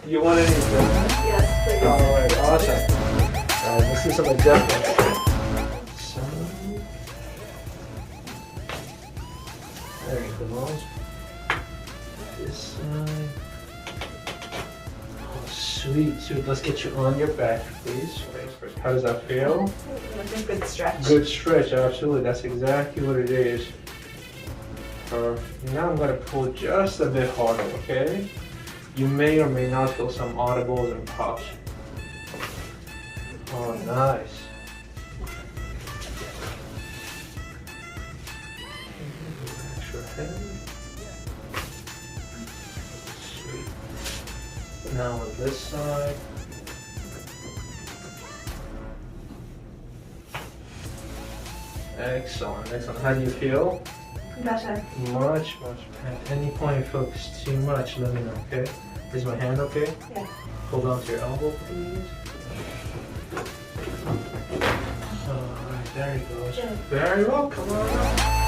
You want any adjustment? Yes, please. Alright, awesome. Alright, let's do some adjustments. So, there you go. This side. Oh, sweet, sweet. Let's get you on your back, please. How does that feel? Looking good stretch. Good stretch, absolutely. That's exactly what it is. Perfect. Now I'm going to pull just a bit harder, okay? You may or may not feel some audibles and pops. Oh, nice. Relax your head. Sweet. Now on this side. Excellent, excellent. How do you feel? Better. Much, much. At any point you feel it's too much, let me know, okay? Is my hand okay? Yeah. Hold on to your elbow, please. Alright, there he goes. Good. Very well, come on up.